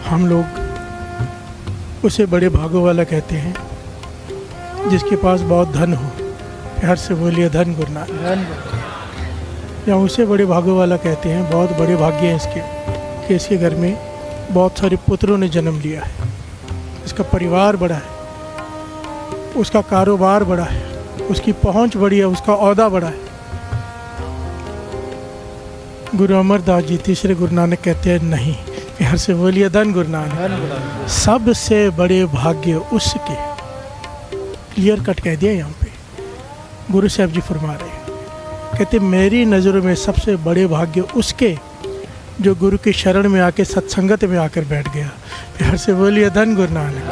हम लोग उसे बड़े भागों वाला कहते हैं जिसके पास बहुत धन हो। प्यार से बोलिए धन गुरु नानक। या उसे बड़े भागों वाला कहते हैं, बहुत बड़े भाग्य हैं इसके कि इसके घर में बहुत सारे पुत्रों ने जन्म लिया है, इसका परिवार बड़ा है, उसका कारोबार बड़ा है, उसकी पहुंच बड़ी है, उसका ओहदा बड़ा है। गुरु अमरदास जी तीसरे गुरु नानक कहते हैं नहीं, प्यार से बोलिए धन गुरु नानक। सबसे बड़े भाग्य उसके, क्लियर कट कह दिया यहाँ पे गुरु साहब जी फरमा रहे हैं, कहते मेरी नज़रों में सबसे बड़े भाग्य उसके जो गुरु की शरण में आके सत्संगत में आकर बैठ गया। प्यार से बोलिए धन गुरु नानक,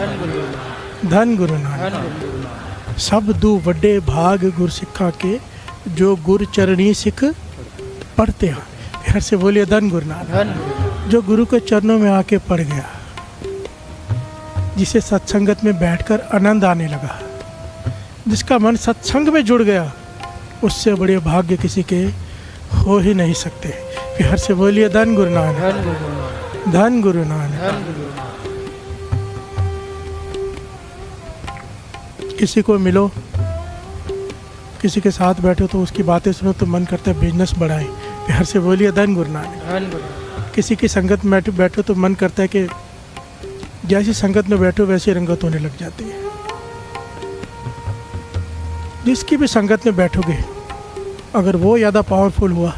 धन गुरु नानक। सब दू वड्डे भाग गुर सिखा के जो गुर चरणी सिख पढ़ते हैं। प्यार से बोलिए धन गुरु नानक। जो गुरु के चरणों में आके पढ़ गया, जिसे सत्संगत में बैठकर आनंद आने लगा, जिसका मन सत्संग में जुड़ गया, उससे बड़े भाग्य किसी के हो ही नहीं सकते। प्यार से बोलिए धन गुरु नानक, धन गुरु नानक। किसी को मिलो, किसी के साथ बैठो तो उसकी बातें सुनो तो मन करता है बिजनेस बढ़ाए। प्यार से बोलिए धन गुरु नानक। किसी की संगत में बैठो तो मन करता है कि जैसी संगत में बैठो वैसी रंगत होने लग जाती है। जिसकी भी संगत में बैठोगे, अगर वो ज़्यादा पावरफुल हुआ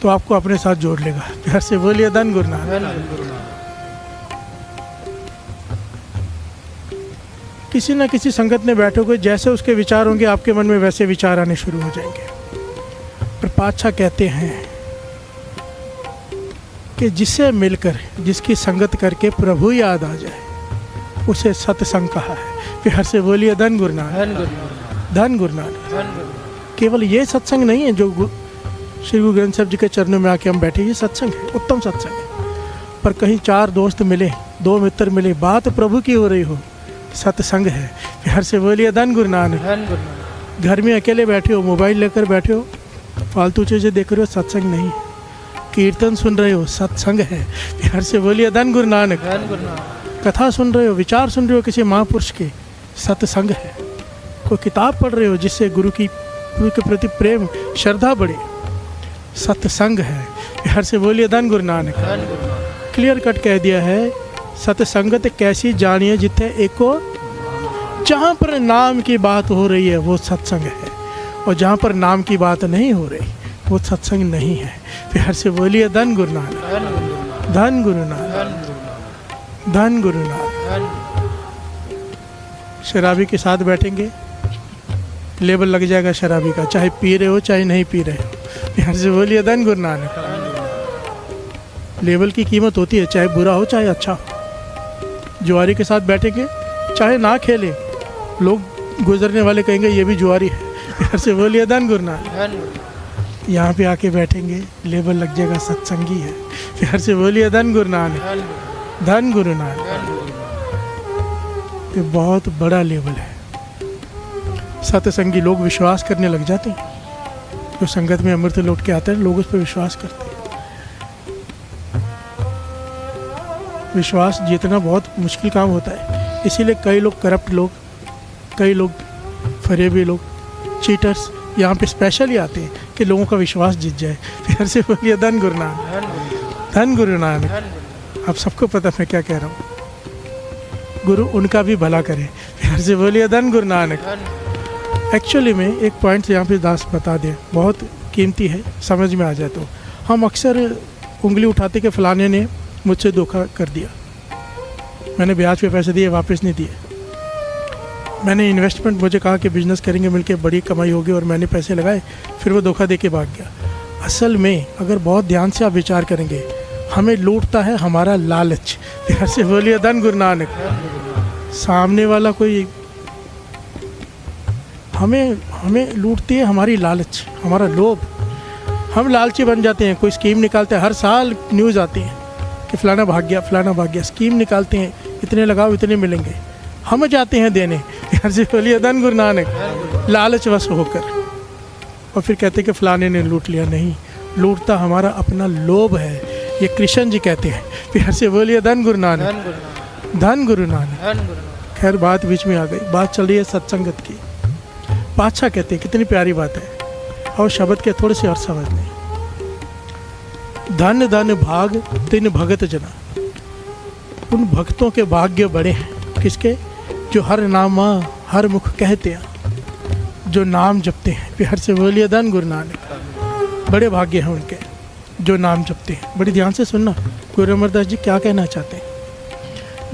तो आपको अपने साथ जोड़ लेगा। प्यार से बोलिए धन गुरु नानक। किसी न किसी संगत में बैठोगे, जैसे उसके विचार होंगे आपके मन में वैसे विचार आने शुरू हो जाएंगे। और पातशाह कहते हैं कि जिसे मिलकर, जिसकी संगत करके प्रभु याद आ जाए, उसे सत्संग कहा है। प्यार से बोलिए धन गुरु नानक, धन गुरु नानक। केवल ये सत्संग नहीं है जो श्री गुरु ग्रंथ साहब जी के चरणों में आके हम बैठे, ये सत्संग है, उत्तम सत्संग है। पर कहीं चार दोस्त मिले, दो मित्र मिले, बात प्रभु की हो रही हो, सत्संग है। प्यार से बोलिए धन गुरु नानक। घर में अकेले बैठे हो, मोबाइल लेकर बैठे हो, फालतू चीज़ें देख रहे हो, सत्संग नहीं। कीर्तन सुन रहे हो, सत्संग है। प्यार से बोलिए धन गुरु नानक। कथा सुन रहे हो, विचार सुन रहे हो किसी महापुरुष के, सत्संग है। कोई किताब पढ़ रहे हो जिससे गुरु के प्रति प्रेम श्रद्धा बढ़े, सत्संग है। प्यार से बोलिए धन गुरु नानक। क्लियर कट कह दिया है, सत्संगत कैसी जानिए जिथे एको, जहाँ पर नाम की बात हो रही है वो सत्संग है, और जहाँ पर नाम की बात नहीं हो रही वो सत्संग नहीं है। प्यार से बोलिए धन गुरु नानक, धन गुरु नानक, धन गुरु नानक। शराबी के साथ बैठेंगे, लेबल लग जाएगा शराबी का, चाहे पी रहे हो चाहे नहीं पी रहे हो। प्यार से बोलिए धन गुरु नानक। लेबल की कीमत होती है, चाहे बुरा हो चाहे अच्छा हो। जुआरी के साथ बैठेंगे, चाहे ना खेले, लोग गुजरने वाले कहेंगे ये भी जुआरी है। प्यार से बोलिए धन गुरु नानक। यहाँ पे आके बैठेंगे, लेबल लग जाएगा सत्संगी है। प्यार से बोलिए धन गुरु नानक, धन गुरु नानक। ये बहुत बड़ा लेवल है। सत्संगी लोग विश्वास करने लग जाते हैं, जो संगत में अमृत लौट के आते हैं, लोग उस पर विश्वास करते हैं। विश्वास जीतना बहुत मुश्किल काम होता है, इसीलिए कई लोग करप्ट लोग, कई लोग फरेबी लोग, चीटर्स यहाँ पे स्पेशली आते हैं कि लोगों का विश्वास जीत जाए। फिर से बोलिए धन गुरु नानक, धन गुरु नानक। आप सबको पता मैं क्या कह रहा हूँ, गुरु उनका भी भला करे। फिर से बोलिए धन गुरु नानक। एक्चुअली में एक पॉइंट यहाँ पे दास बता दें, बहुत कीमती है, समझ में आ जाए तो। हम अक्सर उंगली उठाते कि फलाने ने मुझसे धोखा कर दिया, मैंने ब्याज पे पैसे दिए वापस नहीं दिए, मैंने इन्वेस्टमेंट, मुझे कहा कि बिजनेस करेंगे मिलके बड़ी कमाई होगी, और मैंने पैसे लगाए, फिर वो धोखा दे के भाग गया। असल में अगर बहुत ध्यान से आप विचार करेंगे, हमें लूटता है हमारा लालच। प्यार से बोलिए धन गुरु नानक। सामने वाला कोई हमें लूटती है हमारी लालच, हमारा लोभ। हम लालची बन जाते हैं, कोई स्कीम निकालते हैं, हर साल न्यूज़ आती है कि फलाना भाग गया, फलाना भाग गया। स्कीम निकालते हैं, इतने लगाओ इतने मिलेंगे, हम जाते हैं देने। प्यार से बोलिए धन गुरु नानक। लालच वश होकर, और फिर कहते कि फलाने ने लूट लिया। नहीं, लूटता हमारा अपना लोभ है। ये कृष्ण जी कहते हैं। फिर हर से बोलिए धन गुरु नानक, धन गुरु नानक। खैर बात बीच में आ गई, बात चल रही है सत्संगत की। पातशाह कहते हैं, कितनी प्यारी बात है, और शब्द के थोड़े से और समझ लें। धन धन भाग तिन भगत जना, उन भक्तों के भाग्य बड़े हैं। किसके? जो हर नामा हर मुख कहते हैं, जो नाम जपते हैं। फिर हर से बोलिए धन गुरु नानक। बड़े भाग्य हैं उनके जो नाम जपते हैं। बड़ी ध्यान से सुनना गुरु अमरदास जी क्या कहना चाहते हैं।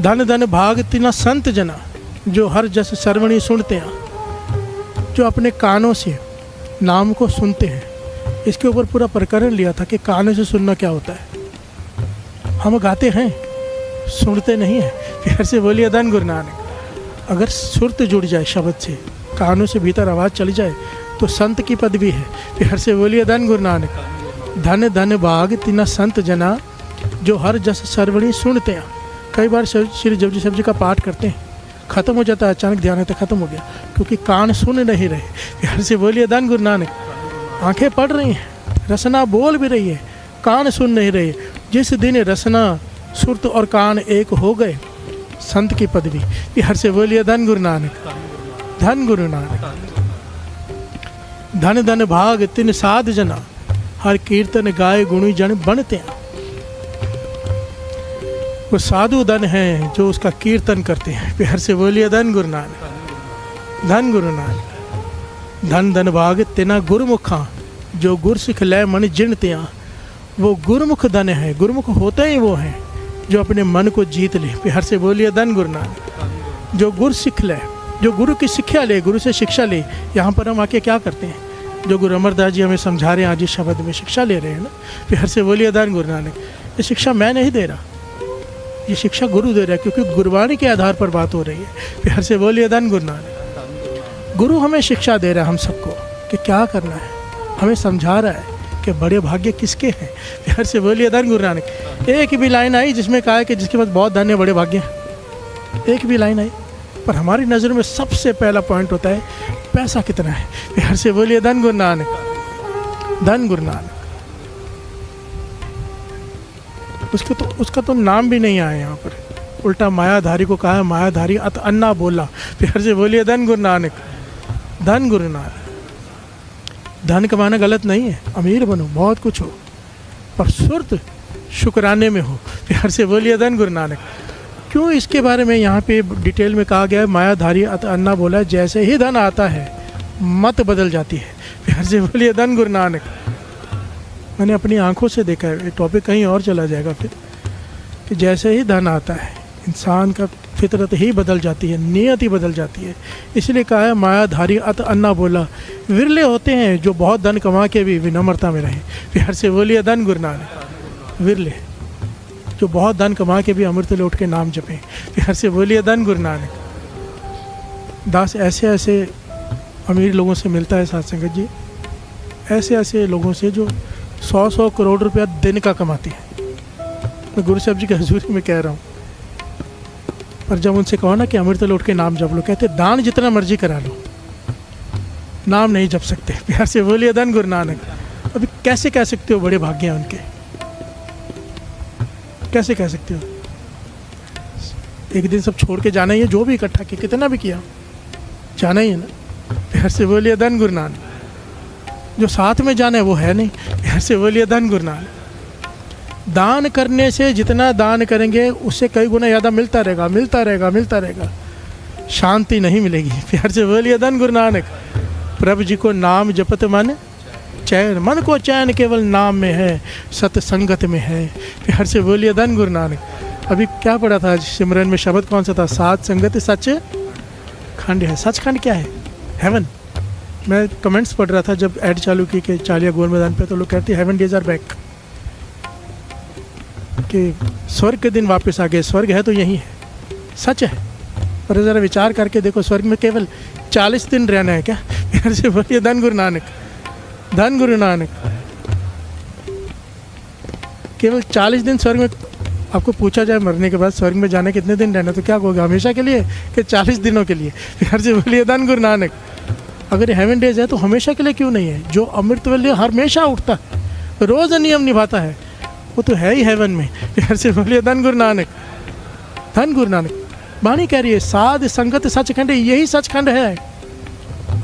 धन धन भाग तिना संत जना, जो हर जस सर्वणी सुनते हैं, जो अपने कानों से नाम को सुनते हैं। इसके ऊपर पूरा प्रकरण लिया था कि कानों से सुनना क्या होता है। हम गाते हैं, सुनते नहीं हैं। फिर से बोलिए धन गुरु नानक। अगर सुरत जुड़ जाए शब्द से, कानों से भीतर आवाज़ चली जाए, तो संत की पदवी है। फिर से बोलिए धन गुरु नानक। धन धन भाग तिना संत जना, जो हर जस सर्वणी सुनते हैं। कई बार श्री जपजी साहब जी का पाठ करते हैं, ख़त्म हो जाता है, अचानक ध्यान आता ख़त्म हो गया, क्योंकि कान सुन नहीं रहे। फिर से बोलिए धन गुरु नानक। आंखें पढ़ रही हैं, रसना बोल भी रही है, कान सुन नहीं रहे। जिस दिन रसना सुरत और कान एक हो गए, संत की पदवी। हर से बोलिए धन गुरु नानक, धन गुरु नानक। धन धन भाग तिन साध जना, हर कीर्तन गाय गुणी जन बनते हैं। वो साधु धन हैं जो उसका कीर्तन करते हैं। फिर से बोलिए धन गुरु नानक, धन गुरु नानक। धन धन भाग तिना गुरुमुखा, जो गुर सिख लय मन जिनते हैं। वो गुरुमुख धन है, गुरुमुख होते ही वो हैं जो अपने मन को जीत ले। फिर से बोलिए धन गुरु नानक। जो गुरु सीख ले, जो गुरु की शिक्षा ले, गुरु से शिक्षा ले। यहाँ पर हम आके क्या करते हैं, जो गुरु अमरदास जी हमें समझा रहे हैं आज इस शब्द में, शिक्षा ले रहे हैं ना। फिर से बोलिए धन गुरु नानक। ये शिक्षा मैं नहीं दे रहा, ये शिक्षा गुरु दे रहा है, क्योंकि गुरबाणी के आधार पर बात हो रही है। फिर से बोलिए धन गुरु नानक। गुरु हमें शिक्षा दे रहा है हम सबको कि क्या करना है, हमें समझा रहा है कि बड़े भाग्य किसके हैं। फिर से बोलिए धन गुरु नानक। एक भी लाइन आई जिसमें कहा है कि जिसके पास बहुत धन है बड़े भाग्य हैं, एक भी लाइन आई। पर हमारी नज़र में सबसे पहला पॉइंट होता है पैसा कितना है। फिर से बोलिए धन गुरु नानक, धन गुरु नानक। उसका तो नाम भी नहीं आया यहाँ पर, उल्टा मायाधारी को कहा है मायाधारी अत अन्ना बोला। फिर से बोलिए धन गुरु नानक, धन गुरु नानक। धन कमाना गलत नहीं है, अमीर बनो, बहुत कुछ हो, पर सुरत शुक्राने में हो। फिर से बोलिए धन गुरु नानक। क्यों इसके बारे में यहाँ पे डिटेल में कहा गया है, मायाधारी अत अन्ना बोला। जैसे ही धन आता है मत बदल जाती है। फिर से बोलिए धन गुरु नानक। मैंने अपनी आंखों से देखा है, ये टॉपिक कहीं और चला जाएगा फिर, कि जैसे ही धन आता है इंसान का फितरत ही बदल जाती है, नियत ही बदल जाती है। इसलिए कहा है मायाधारी अत अन्ना बोला। विरले होते हैं जो बहुत धन कमा के भी विनम्रता में रहें। फिर से बोलिए धन गुरु नानक। विरले जो बहुत धन कमा के भी अमृत लौट के नाम जपें। फिर से बोलिए धन गुरु नानक। दास ऐसे ऐसे अमीर लोगों से मिलता है साथ संगत जी, ऐसे ऐसे लोगों से जो 100-100 करोड़ रुपया दिन का कमाते हैं। मैं गुरु साहब जी की हजूरी में कह रहा हूँ। पर जब उनसे कहो ना कि अमृत लौट के नाम जप लो, कहते दान जितना मर्जी करा लो, नाम नहीं जप सकते। प्यार से बोलिए धन गुरु नानक। अभी कैसे कह सकते हो बड़े भाग्य हैं उनके, कैसे कह सकते हो? एक दिन सब छोड़ के जाना ही है, जो भी इकट्ठा किया, कितना भी किया, जाना ही है ना। प्यार से बोलिए धन गुरु नानक। जो साथ में जाना है वो है नहीं। प्यार से बोलिए धन गुरु नानक। दान करने से जितना दान करेंगे उससे कई गुना ज़्यादा मिलता रहेगा, मिलता रहेगा, मिलता रहेगा, शांति नहीं मिलेगी। प्यार से बोलिए धन गुरु नानक। प्रभु जी को नाम जपत मन चैन, मन को चैन केवल नाम में है, सत्संगत में है। प्यार से बोलिए धन गुरु नानक। अभी क्या पढ़ा था सिमरन में, शब्द कौन सा था? सात संगत सच खंड है। सचखंड क्या है? हेवन। मैं कमेंट्स पढ़ रहा था जब ऐड चालू की कि चालिया गोल मैदान पे, तो लोग कहते हैं हेवन डेज आर बैक, कि स्वर्ग के दिन वापस आ गए। स्वर्ग है तो यही है, सच है। पर ज़रा विचार करके देखो, स्वर्ग में केवल 40 दिन रहना है क्या? प्यार से बोलिए धन गुरु नानक, धन गुरु नानक। केवल 40 दिन स्वर्ग में। आपको पूछा जाए मरने के बाद स्वर्ग में जाने कितने दिन रहना, तो क्या कहोगे? हमेशा के लिए कि 40 दिनों के लिए? प्यार से बोलिए धन गुरु नानक। अगर हेवन डेज है तो हमेशा के लिए क्यों नहीं है? जो अमृत वेले हमेशा उठता है, रोज़ नियम निभाता है, वो तो है ही हेवन में। प्यार से बोलिए धन गुरु नानक, धन गुरु नानक। वाणी कह रही है साध संगत सचखंड, यही सचखंड है।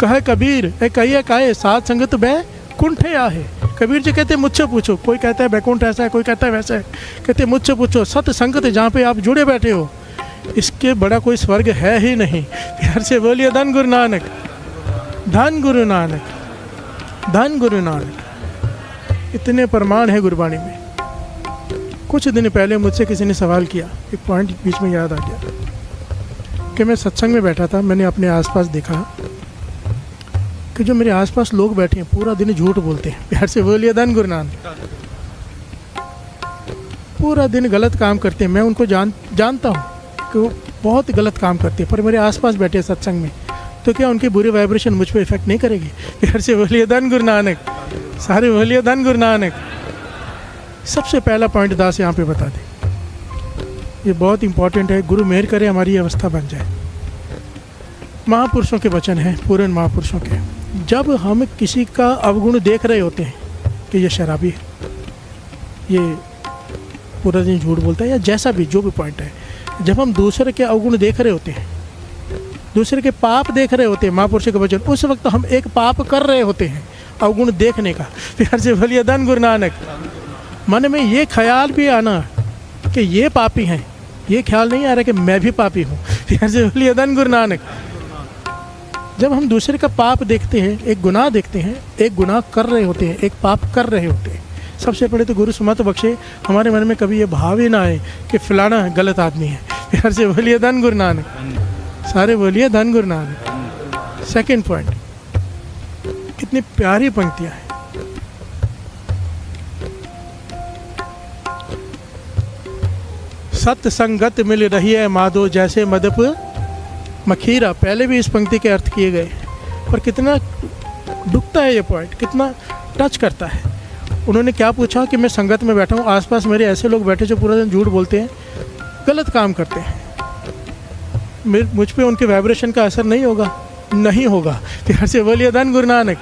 कहे कबीर ए कहिए काहे, साध संगत बैकुंठ आहे। कबीर जी कहते मुझसे पूछो, कोई कहता है बैकुंठ ऐसा है, कोई कहता है वैसा है, कहते मुझसे पूछो। सत संगत जहाँ पे आप जुड़े बैठे हो, इसके बड़ा कोई स्वर्ग है ही नहीं। प्यार से बोलिए धन गुरु नानक, धन गुरु नानक, धन गुरु नानक। इतने प्रमाण है गुरबाणी में। कुछ दिन पहले मुझसे किसी ने सवाल किया, एक पॉइंट बीच में याद आ गया कि मैं सत्संग में बैठा था, मैंने अपने आसपास देखा कि जो मेरे आसपास लोग बैठे हैं पूरा दिन झूठ बोलते हैं। प्यार से बोलिए धन गुरु नानक। पूरा दिन गलत काम करते हैं। मैं उनको जानता हूँ कि वो बहुत गलत काम करते हैं, पर मेरे आसपास बैठे सत्संग में, तो क्या उनकी बुरी वाइब्रेशन मुझ पर इफेक्ट नहीं करेगी? प्यार से बोलिए धन गुरु नानक, सारे बोलिए धन गुरु नानक। सबसे पहला पॉइंट दास यहाँ पे बता दें, ये बहुत इंपॉर्टेंट है। गुरु मेहर करे हमारी ये अवस्था बन जाए। महापुरुषों के वचन हैं, पूर्ण महापुरुषों के। जब हम किसी का अवगुण देख रहे होते हैं कि ये शराबी है, ये पूरा दिन झूठ बोलता है, या जैसा भी जो भी पॉइंट है, जब हम दूसरे के अवगुण देख रहे होते हैं, दूसरे के पाप देख रहे होते हैं, महापुरुषों के वचन, उस वक्त हम एक पाप कर रहे होते हैं अवगुण देखने का। प्यार से बोलिए धन गुरु नानक। मन में ये ख्याल भी आना कि ये पापी हैं, ये ख्याल नहीं आ रहा कि मैं भी पापी हूँ। प्यार से बोलिए धन गुरु नानक। जब हम दूसरे का पाप देखते हैं, एक गुनाह देखते हैं, एक गुनाह कर रहे होते हैं, एक पाप कर रहे होते हैं, सबसे पहले तो गुरु सुमत बख्शे हमारे मन में कभी ये भाव ही ना आए कि फलाना गलत आदमी है। प्यार से बोलिए धन गुरु नानक, सारे बोलिए धन गुरु नानक। सेकंड पॉइंट, कितनी प्यारी पंक्तियां हैं। सत संगत मिल रही है माधो जैसे मदप मखीरा। पहले भी इस पंक्ति के अर्थ किए गए, पर कितना दुखता है ये पॉइंट, कितना टच करता है। उन्होंने क्या पूछा कि मैं संगत में बैठा हूँ, आसपास मेरे ऐसे लोग बैठे जो पूरा दिन झूठ बोलते हैं, गलत काम करते हैं, मुझ पे उनके वाइब्रेशन का असर नहीं होगा? नहीं होगा। प्यार से बोलिए धन गुरु नानक,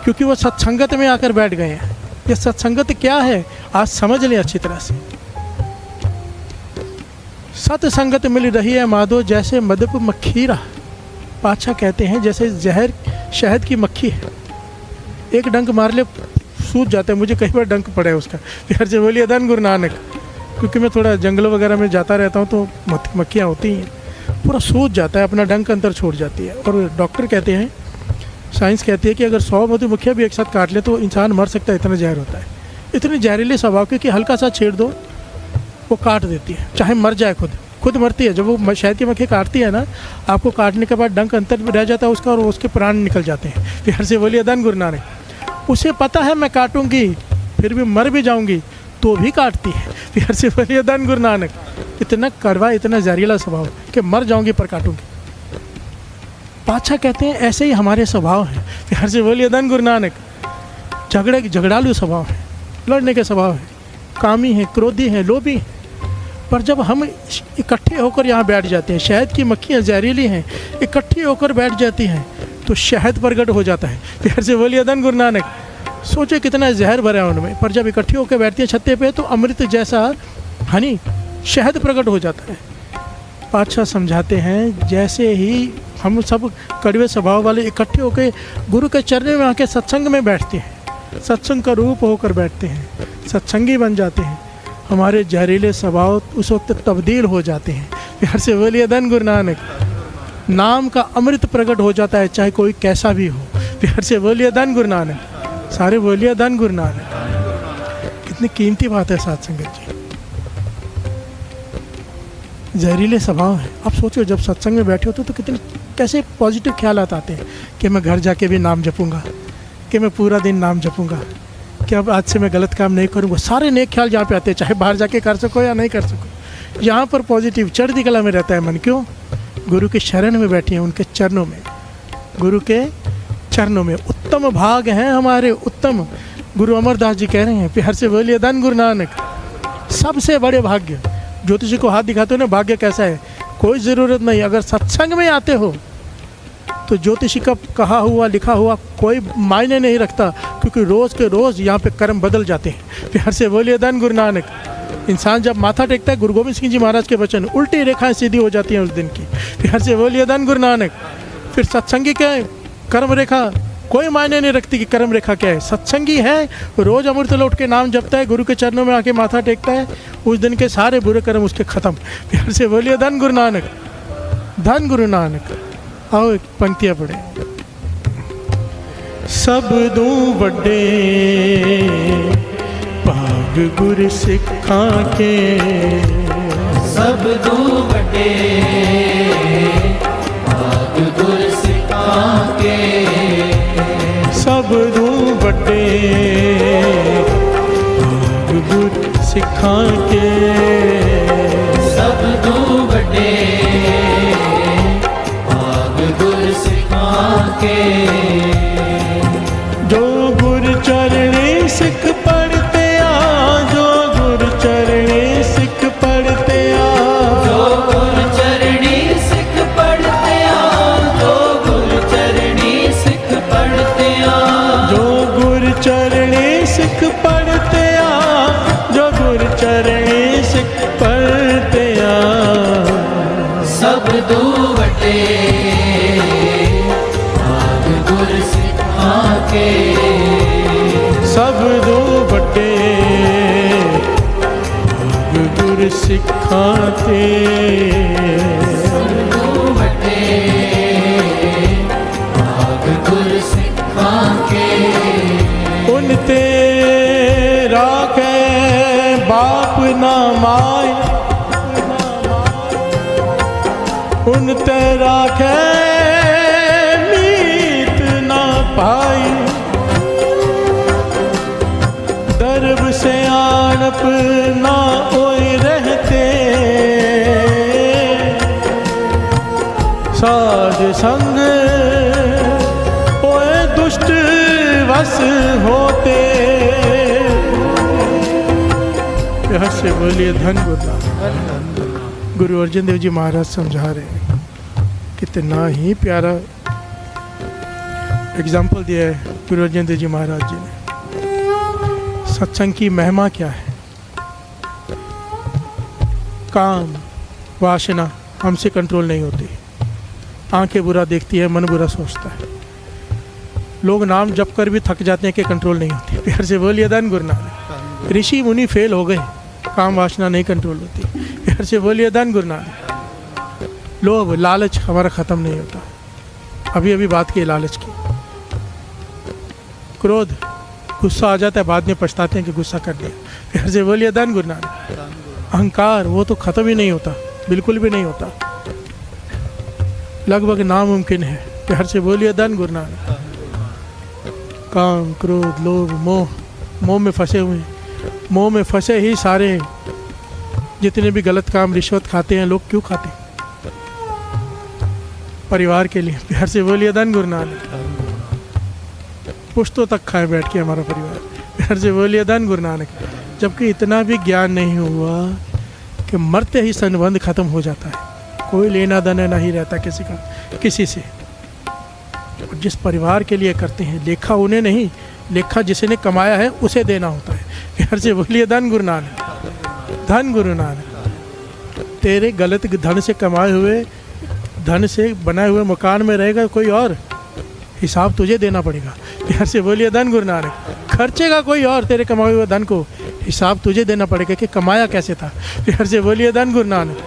क्योंकि वो सत्संगत में आकर बैठ गए हैं। ये सत्संगत क्या है आज समझ लें अच्छी तरह से। सत्संगत मिल रही है माधो जैसे मदप मक्खीरा। पाछा कहते हैं जैसे जहर शहद की मक्खी है, एक डंक मार ले सूझ जाता है। मुझे कई बार डंक पड़ा है उसका। प्यार से बोलिए धन गुरु नानक, क्योंकि मैं थोड़ा जंगलों वगैरह में जाता रहता हूँ तो मक्खियाँ होती हैं, पूरा सूझ जाता है, अपना डंक अंदर छोड़ जाती है। और डॉक्टर कहते हैं, साइंस कहती है कि अगर 100 मधुमक्खियाँ भी एक साथ काट ले तो इंसान मर सकता है, इतना जहर होता है। इतनी जहरीले स्वभाव की कि हल्का सा छेड़ दो वो काट देती है, चाहे मर जाए, खुद मरती है। जब वो शहद की मक्खी काटती है ना, आपको काटने के बाद डंक अंतर रह जाता है उसका और उसके प्राण निकल जाते हैं। प्यार से बोलिए धन गुरु नानक। उसे पता है मैं काटूंगी, फिर भी मर भी जाऊंगी तो भी काटती है। प्यार से बोलिए धन गुरु नानक। इतना कड़वा, इतना जहरीला स्वभाव कि मर जाऊंगी पर काटूंगी। पाछा कहते हैं ऐसे ही हमारे स्वभाव हैं। प्यार से बोलिए धन गुरु नानक। झगड़ालू स्वभाव है, लड़ने के स्वभाव है, कामी है, क्रोधी है, लोभी है। पर जब हम इकट्ठे होकर यहाँ बैठ जाते हैं, शहद की मक्खियाँ जहरीली हैं, इकट्ठी होकर बैठ जाती हैं तो शहद प्रकट हो जाता है। प्यार से बोलिए धन गुरु नानक। सोचे कितना जहर भरा है उनमें, पर जब इकट्ठी होकर बैठती हैं छत्ते पे तो अमृत जैसा हनी शहद प्रकट हो जाता है। पातशाह समझाते हैं जैसे ही हम सब कड़वे स्वभाव वाले इकट्ठे होकर गुरु के चरणों में आके सत्संग में बैठते हैं, सत्संग का रूप होकर बैठते हैं, सत्संगी बन जाते हैं, हमारे जहरीले स्वभाव उस वक्त तब्दील हो जाते हैं। प्यार से बोलिए धन गुरु नानक। नाम का अमृत प्रकट हो जाता है, चाहे कोई कैसा भी हो। प्यार से बोलिए धन गुरु नानक। सारे बोलिए धन गुरु नानक। कितनी कीमती बात है साथ संगत जी। जहरीले स्वभाव है। अब सोचो जब सत्संग में बैठे होते तो कितने कैसे पॉजिटिव ख्यालात आते हैं कि मैं घर जाके भी नाम जपूंगा, कि मैं पूरा दिन नाम जपूंगा, कि अब आज से मैं गलत काम नहीं करूँगा। सारे नेक ख्याल यहाँ पे आते हैं, चाहे बाहर जाके कर सको या नहीं कर सको। यहाँ पर पॉजिटिव चढ़ती कला में रहता है मन। क्यों? गुरु के शरण में बैठे हैं, उनके चरणों में, गुरु के चरणों में। उत्तम भाग हैं हमारे, उत्तम। गुरु अमरदास जी कह रहे हैं, प्यार से बोलिए धन गुरु नानक। सबसे बड़े भाग्य, ज्योतिषी को हाथ दिखाते हो ना, भाग्य कैसा है, कोई ज़रूरत नहीं। अगर सत्संग में आते हो तो ज्योतिषी का कहा हुआ लिखा हुआ कोई मायने नहीं रखता, क्योंकि रोज़ के रोज़ यहाँ पे कर्म बदल जाते हैं। प्यार से बोलिए धन गुरु नानक। इंसान जब माथा टेकता है, गुरु गोविंद सिंह जी महाराज के वचन, उल्टी रेखाएं सीधी हो जाती हैं उस दिन की। प्यार से बोलिए धन गुरु नानक। फिर सत्संगी क्या है? कर्म रेखा कोई मायने नहीं रखती कि कर्म रेखा क्या है। सत्संगी है, रोज़ अमृत लौट के नाम जपता है, गुरु के चरणों में आके माथा टेकता है, उस दिन के सारे बुरे कर्म उसके ख़त्म। प्यार से बोलिए धन गुरु नानक, धन गुरु नानक। आओ एक पंक्तियाँ पढ़े। सब दूं वड्डे भाग गुर सिखा के, सब दूं वड्डे भाग गुर सिखा के, सब दूं वड्डे भाग गुर सिखा के, सब दूं वड्डे भाग गुर सिखा के। जो गुर चरणे सिख पढ़ते आ, जो गुर चरणे सिख पढ़ते आ, जो गुर चरणी सिख पढ़ते आ, जो गुर चरणी सिख पढ़ते आ, जो गुर चरणे सिख पढ़ते आ, जो गुर चरणे सिख पढ़ते आ। सब दूं वड्डे भाग गुर सिखा के, सब दो बटे भाग गुर सिखाते, सब दूं वड्डे भाग गुर सिखा के। उन ते राखे बाप ना माय, उन ते राखे मीत ना पाई, दरब से आणप ना ओए रहते, साध संग ओए दुष्ट वश होते। यहाँ से बोलिए धन गुरु। गुरु अर्जन देव जी महाराज समझा रहे हैं, कितना ही प्यारा एग्जाम्पल दिया है गुरु अर्जन देव जी महाराज जी ने। सत्संग की महिमा क्या है? काम वासना हमसे कंट्रोल नहीं होती, आंखें बुरा देखती है, मन बुरा सोचता है, लोग नाम जप कर भी थक जाते हैं कि कंट्रोल नहीं होती। प्यार से बोलिए धन गुरु नानक। ऋषि मुनि फेल हो गए, काम वासना नहीं कंट्रोल होती। प्यार से बोलिए धन गुरु नानक। लोभ लालच हमारा ख़त्म नहीं होता। अभी अभी बात की लालच की। क्रोध गुस्सा आ जाता है, बाद में पछताते हैं कि गुस्सा कर दिया। प्यार से बोलिए धन गुरु नानक। अहंकार वो तो ख़त्म ही नहीं होता, बिल्कुल भी नहीं होता, लगभग नामुमकिन है। प्यार से बोलिए धन गुरु नानक। काम क्रोध लोभ मोह, मोह में फंसे हुए हैं। मोह में फंसे ही सारे जितने भी गलत काम रिश्वत खाते हैं लोग, क्यों खाते हैं? परिवार के लिए। प्यार से बोलिए धन गुरु नानक। पुश्तों तक खाए बैठ के हमारा परिवार। प्यार से बोलिए धन गुरु नानक। जबकि इतना भी ज्ञान नहीं हुआ कि मरते ही संबंध खत्म हो जाता है, कोई लेना देना नहीं रहता किसी का किसी से। और जिस परिवार के लिए करते हैं, लेखा उन्हें नहीं, लेखा जिसने कमाया है उसे देना होता है। प्यार से बोलिए धन गुरु नानक। धन गुरु नानक। तेरे गलत धन से कमाए हुए धन से बनाए हुए मकान में रहेगा कोई और, हिसाब तुझे देना पड़ेगा। प्यार से बोलिए धन गुरु नानक। खर्चेगा कोई और तेरे कमाए हुए धन को, हिसाब तुझे देना पड़ेगा कि कमाया कैसे था। प्यार से बोलिए धन गुरु नानक।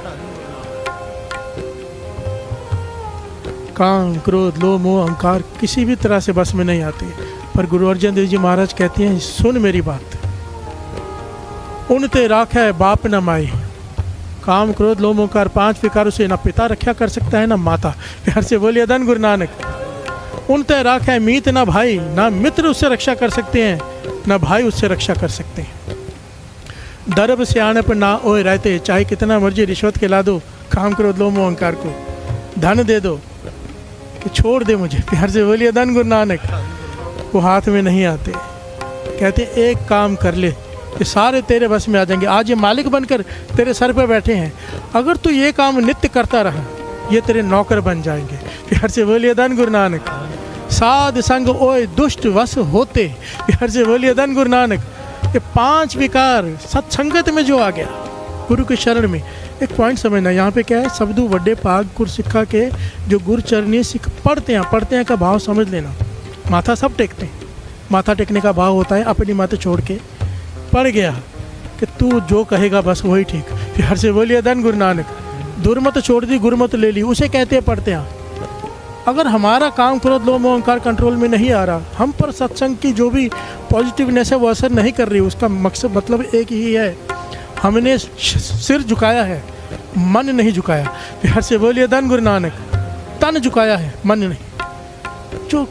काम क्रोध लोभ मोह अहंकार किसी भी तरह से बस में नहीं आते, पर गुरु अर्जन देव जी महाराज कहते हैं, सुन मेरी बात। उन ते राखे बाप न माई। काम क्रोध लोभ मोह अहंकार 5 विकारों से ना पिता रक्षा कर सकता है ना माता। प्यार से बोलिए धन गुरु नानक। उन ते राखे मीत ना भाई, ना मित्र उससे रक्षा कर सकते हैं ना भाई उससे रक्षा कर सकते हैं। दरब से आने पर ना ओए रहते, चाहे कितना मर्जी रिश्वत खिला दो काम क्रोध लोभ मोह अहंकार को, धन दे दो कि छोड़ दे मुझे। प्यार से बोलिए धन गुरु नानक। वो हाथ में नहीं आते। कहते एक काम कर ले, ये सारे तेरे बस में आ जाएंगे। आज ये मालिक बनकर तेरे सर पे बैठे हैं, अगर तू ये काम नित्य करता रहा, ये तेरे नौकर बन जाएंगे। प्यार से बोलिए धन गुरु नानक। साध संग ओए दुष्ट वश होते, प्यार से बोलिए धन गुरु नानक। ये 5 विकार सत्संगत में जो आ गया गुरु के शरण में। एक पॉइंट समझना, यहाँ पे क्या है, सबदू वड्डे पाग गुर सिक्खा के जो गुरु चरणी सिख पढ़ते हैं का भाव समझ लेना। माथा सब टेकते हैं, माथा टेकने का भाव होता है अपनी माथा छोड़ के पड़ गया कि तू जो कहेगा बस वही ठीक। प्यार से बोलिए धन गुरु नानक। दुर्मत छोड़ दी गुरमत ले ली, उसे कहते हैं पढ़ते हैं। अगर हमारा काम क्रोध लोभ मोह अहंकार कंट्रोल में नहीं आ रहा, हम पर सत्संग की जो भी पॉजिटिवनेस है वो असर नहीं कर रही, उसका मकसद मतलब एक ही है, हमने सिर झुकाया है, मन नहीं झुकाया। प्यार से बोलिए धन गुरु नानक। तन झुकाया है, मन नहीं। जो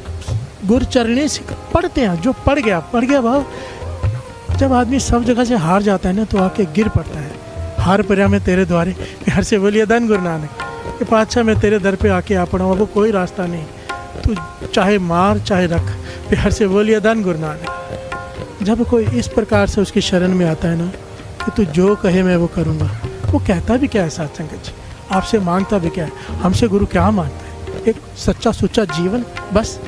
गुरु चरणी से पढ़ते हैं, जो पढ़ गया भाव। जब आदमी सब जगह से हार जाता है ना तो आके गिर पड़ता है। हार पर्या में तेरे द्वारे, प्यार से बोलिए धन गुरु नानक। कि पातशाह मैं तेरे दर पे आके आ पड़ा हूँ, वो कोई रास्ता नहीं, तू चाहे मार चाहे रख। प्यार से बोलिए धन गुरु नानक। जब कोई इस प्रकार से उसकी शरण में आता है ना कि तू जो कहे मैं वो करूँगा, वो कहता भी क्या है साथ संगत जी, आपसे मांगता भी क्या है, हमसे गुरु क्या मांगता है, एक सच्चा सुच्चा जीवन बस।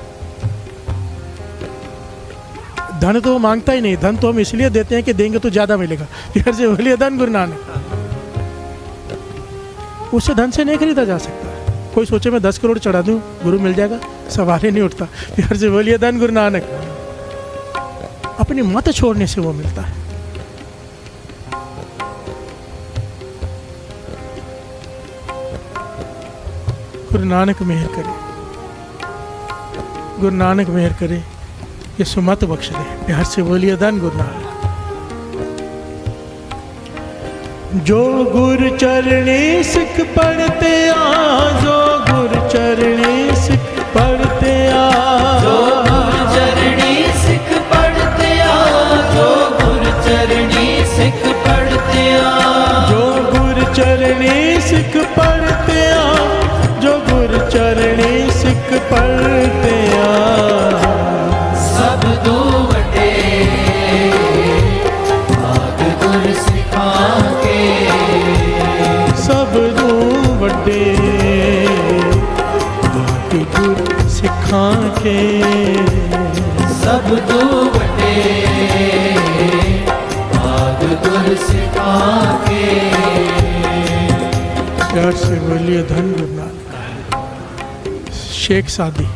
धन तो वो मांगता ही नहीं, धन तो हम इसलिए देते हैं कि देंगे तो ज़्यादा मिलेगा। प्यार से बोलिए धन गुरु नानक। उससे धन से नहीं खरीदा जा सकता। कोई सोचे मैं 10 करोड़ चढ़ा दूं गुरु मिल जाएगा, सवाल ही नहीं उठता। प्यार से बोलिए धन गुरु नानक। अपनी मत छोड़ने से वो मिलता है। गुरु नानक मेहर करे, गुरु नानक मेहर करे, ये सुमत बख्श दे। प्यार से बोलिए धन गुरु नानक। जो गुरु चरणी सिख पढ़ते आ, जो गुरु चरणी सिख पढ़ते आ, जो गुरु चरणी सिख पढ़ते आ, जो गुरु चरणी सिख पढ़ते आ, जो गुरु चरणी सिख पढ़ते आ, जो गुरु चरणी सिख पढ़ते आ। सब दो वटे भाग गुर सिखा के, सब दो वड्डे भाग गुर सिखा के, सब दो वटे भाग गुर सिखा के। प्यार से बोलिए धन गुरु नानक। शेख सादी,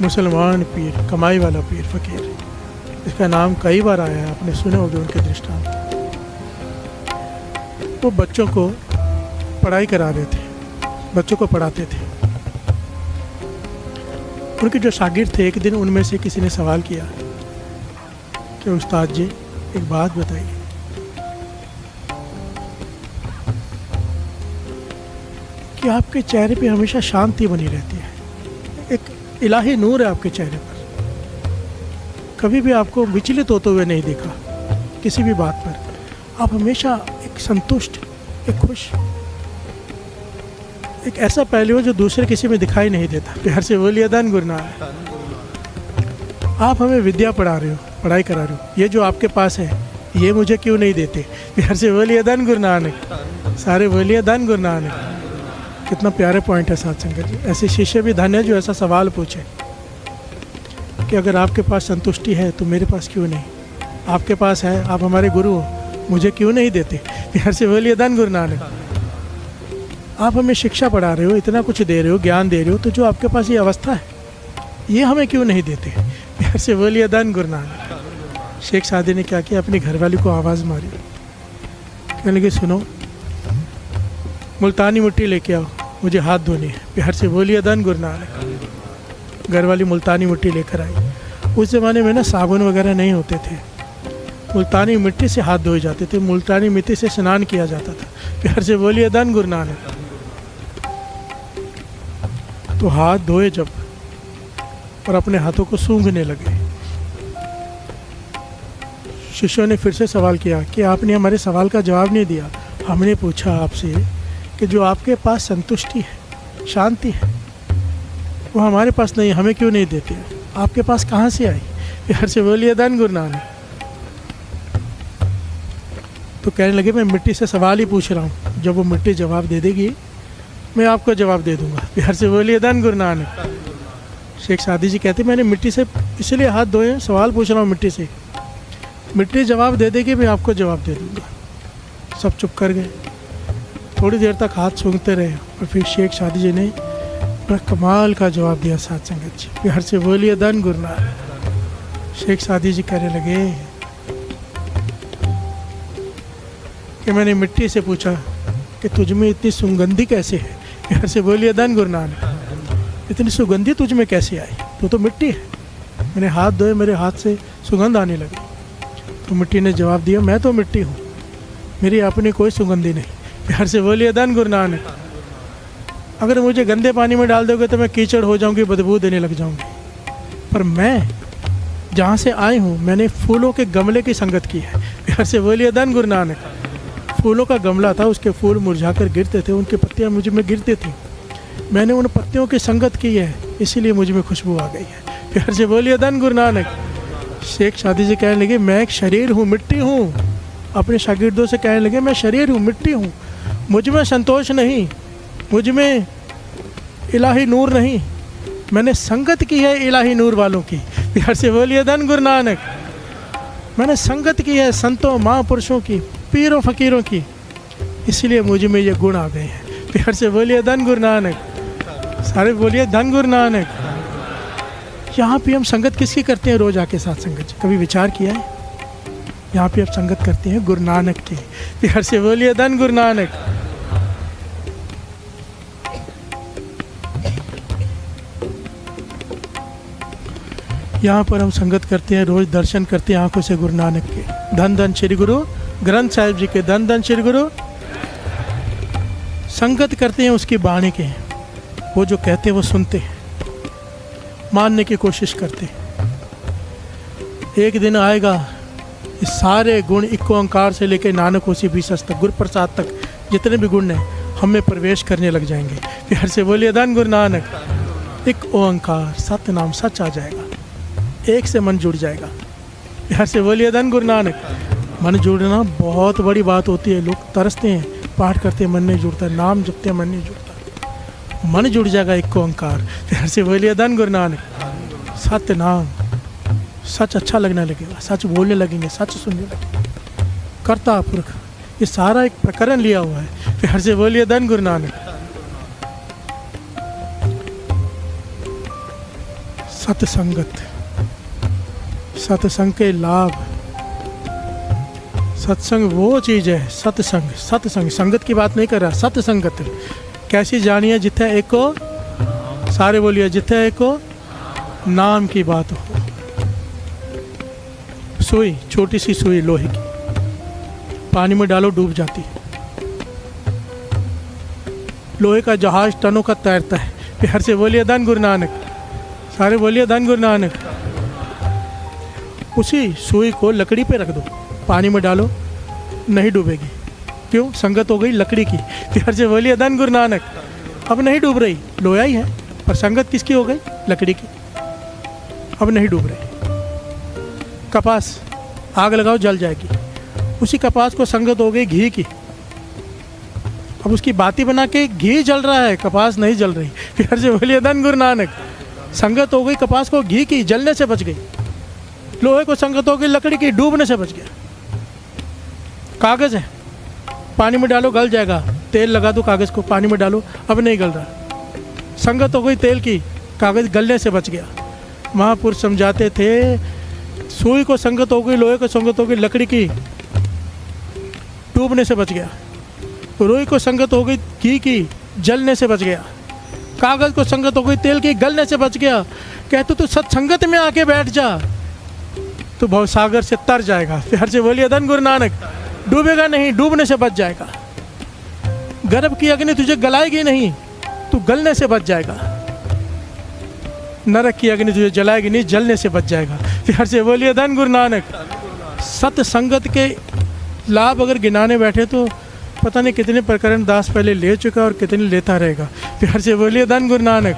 मुसलमान पीर, कमाई वाला पीर फकीर, इसका नाम कई बार आया है, आपने सुने होंगे उनके दृष्टांत। वो बच्चों को पढ़ाई करा रहे थे, बच्चों को पढ़ाते थे। उनके जो शागिर्द थे, एक दिन उनमें से किसी ने सवाल किया कि उस्ताद जी एक बात बताइए, कि आपके चेहरे पे हमेशा शांति बनी रहती है, एक इलाही नूर है आपके चेहरे पर, कभी भी आपको विचलित होते हुए नहीं देखा किसी भी बात पर, आप हमेशा एक संतुष्ट, एक खुश, एक ऐसा पहलू है जो दूसरे किसी में दिखाई नहीं देता। प्यार से बोलिए धन गुरु नानक। आप हमें विद्या पढ़ा रहे हो, पढ़ाई करा रहे हो, ये जो आपके पास है ये मुझे क्यों नहीं देते? प्यार से बोलिए धन गुरु नानक। सारे बोलिए धन गुरु नानक। कितना प्यारे पॉइंट है साथ संगत जी। ऐसे शिष्य भी धन्य जो ऐसा सवाल पूछे कि अगर आपके पास संतुष्टि है तो मेरे पास क्यों नहीं, आपके पास है, आप हमारे गुरु हो, मुझे क्यों नहीं देते? प्यार से बोलिए धन गुरु नानक। आप हमें शिक्षा पढ़ा रहे हो, इतना कुछ दे रहे हो, ज्ञान दे रहे हो, तो जो आपके पास ये अवस्था है ये हमें क्यों नहीं देते? प्यार से बोलिए धन गुरु नानक। शेख सादी ने क्या किया, अपनी घरवाली को आवाज़ मारी, कहने लगे सुनो, मुल्तानी मिट्टी लेके आओ, मुझे हाथ धोनी है। प्यार से बोलिए धन गुरु नानक। घरवाली मुल्तानी मिट्टी लेकर आई। उस ज़माने में ना साबुन वगैरह नहीं होते थे, मुल्तानी मिट्टी से हाथ धोए जाते थे, मुल्तानी मिट्टी से स्नान किया जाता था। प्यार से बोलिए धन गुरु नानक। तो हाथ धोए जब और अपने हाथों को सूंघने लगे, शिष्यों ने फिर से सवाल किया कि आपने हमारे सवाल का जवाब नहीं दिया। हमने पूछा आपसे कि जो आपके पास संतुष्टि है, शांति है, वो हमारे पास नहीं, हमें क्यों नहीं देते? आपके पास कहाँ से आई? प्यार से बोलिए धन गुरु नानक। तो कहने लगे मैं मिट्टी से सवाल ही पूछ रहा हूँ, जब वो मिट्टी जवाब दे देगी मैं आपको जवाब दे दूंगा। प्यार से बोलिए धन गुरु नानक। शेख सादी जी कहते मैंने मिट्टी से इसलिए हाथ धोए, सवाल पूछ रहा हूँ मिट्टी से, मिट्टी जवाब दे देगी, मैं आपको जवाब दे दूंगा। सब चुप कर गए। थोड़ी देर तक हाथ सूंघते रहे और फिर शेख सादी जी ने बड़ा कमाल का जवाब दिया। साथ संगत जी प्यार से बोलिए धन गुरु नानक। शेख सादी जी कहने लगे कि मैंने मिट्टी से पूछा कि तुझ में इतनी सुगंधी कैसे है। प्यार से बोलिए धन गुरु नानक। इतनी सुगंधी तुझ में कैसे आई, तू तो मिट्टी है। मैंने हाथ धोए, मेरे हाथ से सुगंध आने लगी। तो मिट्टी ने जवाब दिया मैं तो मिट्टी हूँ, मेरी अपनी कोई सुगंधी नहीं। प्यार से बोलिए धन गुरु नानक। अगर मुझे गंदे पानी में डाल दोगे तो मैं कीचड़ हो जाऊंगी, बदबू देने लग जाऊंगी। पर मैं जहाँ से आई हूँ मैंने फूलों के गमले की संगत की है। प्यार से बोलिए धन गुरु नानक। फूलों का गमला था, उसके फूल मुरझा कर गिरते थे, उनकी पत्तियाँ मुझ में गिरती थी। मैंने उन पत्तियों की संगत की है, इसीलिए मुझ में खुशबू आ गई है। प्यार से बोलिए धन गुरु नानक। शेख सादी जी कहने लगे मैं एक शरीर हूँ, मिट्टी हूँ। अपने शागिर्दों से कहने लगे मैं शरीर हूँ, मिट्टी हूँ, मुझ में संतोष नहीं, मुझ में इलाही नूर नहीं। मैंने संगत की है इलाही नूर वालों की। प्यार से बोलिए धन गुरु नानक। मैंने संगत की है संतों महापुरुषों की, पीरों फकीरों की, इसलिए मुझ में ये गुण आ गए हैं। प्यार से बोलिए धन गुरु नानक। सारे बोलिए धन गुरु नानक। यहाँ पे हम संगत किसकी करते हैं रोज आके साथ संगत? कभी विचार किया है? यहाँ पे आप संगत करते हैं गुरु नानक की। प्यार से बोलिए धन गुरु नानक। यहाँ पर हम संगत करते हैं, रोज दर्शन करते हैं आंखों से गुरु नानक के। धन धन श्री गुरु ग्रंथ साहिब जी के, धन धन श्री गुरु। संगत करते हैं उसकी बाणी के, वो जो कहते हैं वो सुनते हैं, मानने की कोशिश करते हैं। एक दिन आएगा ये सारे गुण इक्को ओंकार से लेकर नानक होसी बीसस तक, गुरु प्रसाद तक जितने भी गुण हैं हम में प्रवेश करने लग जाएंगे। प्यार से बोलिए धन गुरु नानक। एक ओंकार सत्य नाम सच आ जाएगा, एक से मन जुड़ जाएगा। प्यार से बोलिए धन गुरु नानक। मन जुड़ना बहुत बड़ी बात होती है। लोग तरसते हैं, पाठ करते हैं मन नहीं जुड़ता, नाम जपते हैं मन नहीं जुड़ता। मन जुड़ जाएगा एक ओंकार। प्यार से बोलिए धन गुरु नानक। सत्य नाम सच अच्छा लगने लगेगा, सच बोलने लगेंगे, सच सुनने लगेंगे। कर्ता पुरख ये सारा एक प्रकरण लिया हुआ है। प्यार से बोलिए धन गुरु नानक। सत्संगत, सत्संग के लाभ। सत्संग वो चीज़ है, सत्संग सत्संग संगत की बात नहीं कर रहा, सत्संगत कैसी जानिए जिथे एको, सारे बोलिए जिथे एको नाम की बात हो। सुई, छोटी सी सुई लोहे की, पानी में डालो डूब जाती है। लोहे का जहाज टनों का तैरता है। प्यार से बोलिए धन गुरु नानक। सारे बोलिए धन गुरु नानक। उसी सुई को लकड़ी पे रख दो, पानी में डालो, नहीं डूबेगी। क्यों? संगत हो गई लकड़ी की। प्यार से बोलिए धन गुरु नानक। अब नहीं डूब रही, लोया ही है, पर संगत किसकी हो गई? लकड़ी की। अब नहीं डूब रही। कपास आग लगाओ जल जाएगी, उसी कपास को संगत हो गई घी की। अब उसकी बाती बना के घी जल रहा है, कपास नहीं जल रही। प्यार से बोलिए धन गुरु नानक। संगत हो गई कपास को घी की, जलने से बच गई। लोहे को संगत हो गई लकड़ी की, डूबने से बच गया। कागज़ है, पानी में डालो गल जाएगा, तेल लगा दो कागज़ को, पानी में डालो, अब नहीं गल रहा। संगत हो गई तेल की, कागज़ गलने से बच गया। महापुरुष समझाते थे सुई को संगत हो गई, लोहे को संगत हो गई लकड़ी की, डूबने से बच गया। रुई को संगत हो गई घी की, जलने से बच गया। कागज़ को संगत हो गई तेल की, गलने से बच गया। कहते तू सत्संगत में आके बैठ जा, तो भवसागर से तर जाएगा। प्यार से बोलिए धन गुरु नानक। डूबेगा नहीं, डूबने से बच जाएगा। गर्भ की अग्नि तुझे गलाएगी नहीं, तू गलने से बच जाएगा। नरक की अग्नि तुझे जलाएगी नहीं, जलने से बच जाएगा। प्यार से बोलिए धन गुरु नानक। सत्संगत के लाभ अगर गिनाने बैठे तो पता नहीं कितने प्रकरण दास पहले ले चुका और कितने लेता रहेगा। प्यार से बोलिए धन गुरु नानक।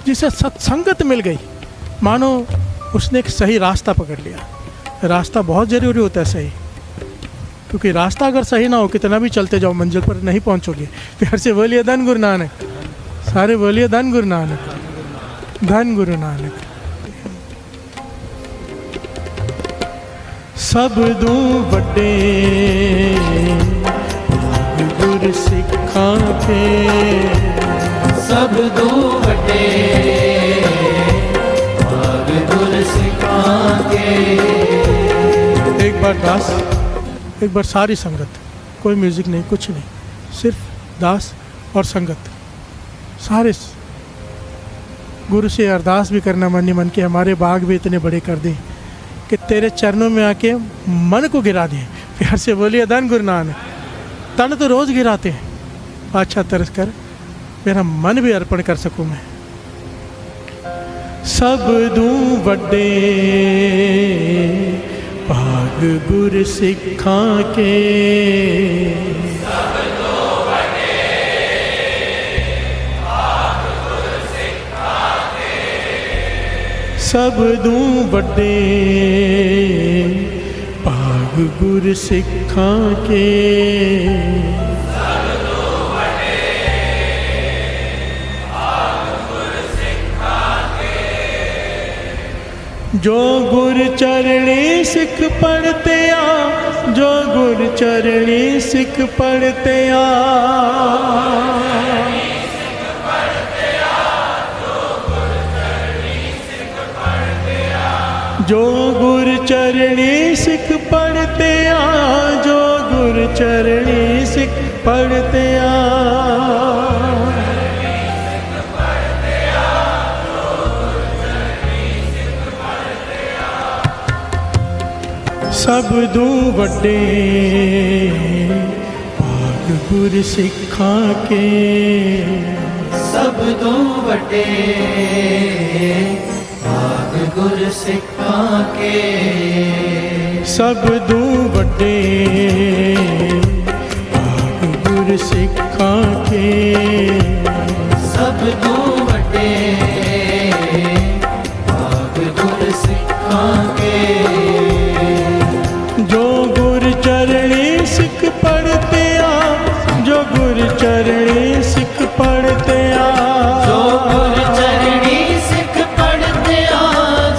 जिसे सत्संगत मिल गई, मानो उसने एक सही रास्ता पकड़ लिया। रास्ता बहुत ज़रूरी होता है, सही। क्योंकि रास्ता अगर सही ना हो, कितना भी चलते जाओ मंजिल पर नहीं पहुंचोगे। प्यार से बोलिए धन गुरु नानक, सारे बोलिए धन गुरु नानक, धन गुरु नानक। सब दू बड़े गुर सिखा के, सब दू बड़े गुर सिखा के। एक बार दास, एक बार सारी संगत, कोई म्यूजिक नहीं, कुछ नहीं, सिर्फ दास और संगत, सारे गुरु से अरदास भी करना मन ही मन के, हमारे बाग भी इतने बड़े कर दें कि तेरे चरणों में आके मन को गिरा दें। प्यार से बोलिए धन गुरु नानक। तन तो रोज़ गिराते हैं, अच्छा तरस कर मेरा मन भी अर्पण कर सकूं मैं। सब दू बड़े भाग गुर सिखा के, सब दू बड़े भाग गुर सिखा के, सब दू बड़े भाग गुर सिखा के। सब दू बड़े भाग गुर सिखा के। जो गुर चरणी सिख पढ़ते आ, जो गुर चरणी सिख पढ़ते आ, जो गुर चरणी सिख पढ़ते आ, जो गुर चरणी सिख पढ़ते आ। सब दू बड़े भाग गुर सिखा के, सब दू बड़े भाग गुर सिखा के। सब दू बड़े भाग गुर सिखा के, सब दू बड़े भाग गुर सिखा के। जो गुर चरणी सिख पढ़ते आ, जो गुर चरणी सिख पढ़ते आ, जो गुर चरणी सिख पढ़ते आ,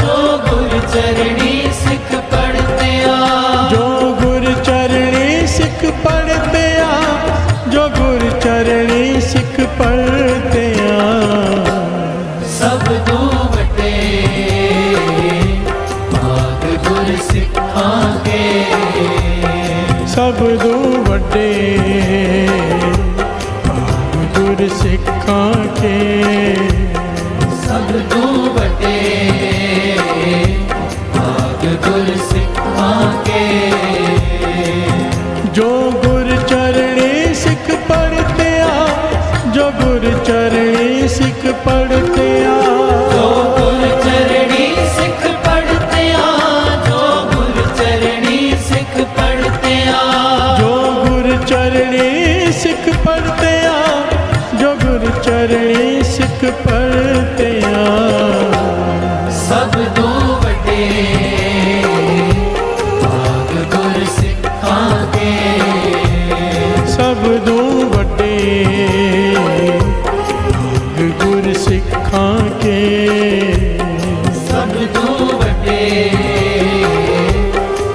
जो गुर चरणी सिख पढ़ते आ, जो गुर चरणी सिख पढ़ते आ, जो गुर चरणी सिख पढ़ते आ। सब दू बड़े भाग गुर सिखा के। सब दू बड़े भाग गुर सिखा के, सब दू बड़े भाग गुर सिखा के। जो गुर चरणी सिख पढ़ते आ, जो गुर चरणी सिख पढ़ते आ, जो गुर चरणी सिख पढ़ते आ, जो गुर चरणी सिख पढ़ते आ, जो गुर चरणी सिख पढ़ते आ, जो गुर चरणी सिख पढ़ते आ। सब दू बड़े भाग गुर सिखा के। सब दू बड़े भाग गुर सिखा के, सब दू बड़े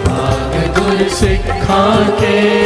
भाग गुर सिखा के।